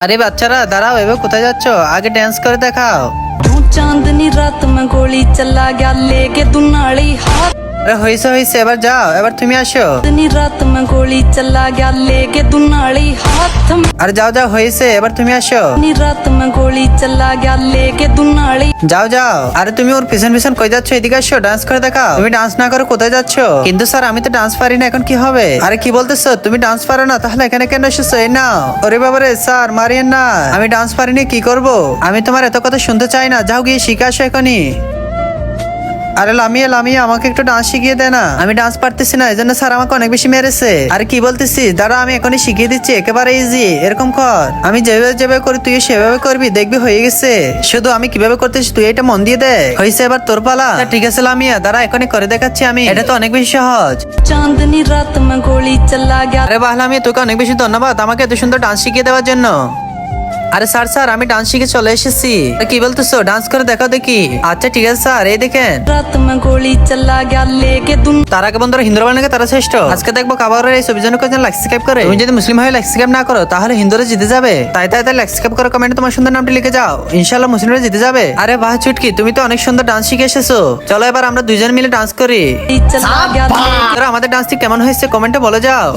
আরে বাচ্চারা দাঁড়াও, এবার কোথায় যাচ্ছ? আগে ডান্স করে দেখাও। चांदनी रात में गोली चला गया लेके दुनाली हाथ। আরে হয়েছে হয়েছে, এবার যাও, এবার তুমি আসো। चांदनी रात में गोली चला गया लेके दुनाली हाथ में। আরে যাও যাও, হয়েছে, এবার তুমি আসো। चांदनी रात में गोली चला गया लेके दुनाली। যাও যাও। আরে তুমি ওর পিছন পিছন কই যাচ্ছ? এদিকে আসো, ডান্স করে দেখাও। তুমি ডান্স না করে কোথায় যাচ্ছ? কিন্তু স্যার আমি তো ডান্স পারি না, এখন কি হবে? আরে কি বলতেছো? তুমি ডান্স পারো না, তাহলে এখানে কেন এসেছো? এই নাও। ওরে বাবারে স্যার, মারিয়েন না, আমি ডান্স পারিনি, কি করব? আমি তোমার এত কথা শুনতে চাই না, যাও গিয়ে শিখে আসো এখনই। আরে লামিয়া লামিয়া, আমাকে একটু ডান্স শিখিয়ে দে না, আমি ডান্স পারতেছি না, এজন্য স্যার আমাকে অনেক বেশি মেরেছে। আরে কি বলতেছিস? দাঁড়া, আমি এখনই শিখিয়ে দিচ্ছি, একেবারে ইজি। এরকম কর, আমি যেভাবে যেভাবে করি তুই সেভাবে করবি, দেখবি হয়ে গেছে। শুধু আমি কিভাবে করতেছি তুই এটা মন দিয়ে দে। হয়েছে, এবার তোর পালা। আচ্ছা, ঠিক আছে লামিয়া, দাঁড়া এখনই করে দেখাচ্ছি আমি, এটা তো অনেক বেশি সহজ। चांदनी रात में गोली चला गया। আরে বাহ লামিয়া, তোকে অনেক বেশি ধন্যবাদ আমাকে এত সুন্দর ডান্স শিখিয়ে দেওয়ার জন্য। আরে স্যার স্যার, আমি ডান্স শিখে চলে এসেছি। আরে কি বলতেছো? ডান্স করে দেখাও দেখি। আচ্ছা ঠিক আছে স্যার, এই দেখেন। रात में गोली चला गया लेके दुन। তার আগে বন্ধুরা, হিন্দুরা বানাকে তারা শ্রেষ্ঠ। আজকে দেখবো কাবারের এই ছবির জন্য কেউ লাইক সাবস্ক্রাইব করে। তুমি যদি মুসলিম হয়ে লাইক সাবস্ক্রাইব না করো তাহলে হিন্দুরা জিতে যাবে। তাই তাই তাই লাইক সাবস্ক্রাইব করো, কমেন্টে তোমার সুন্দর নামটি লিখে যাও, ইনশাআল্লাহ মুসলিমরা জিতে যাবে। আরে বাহ চুটকি, তুমি তো অনেক সুন্দর ডান্স শিখে এসেছো। চলো এবার আমরা দুইজন মিলে ডান্স করি। चला गया लेके। আমাদের ডান্সটি কেমন হয়েছে কমেন্টে বলে যাও।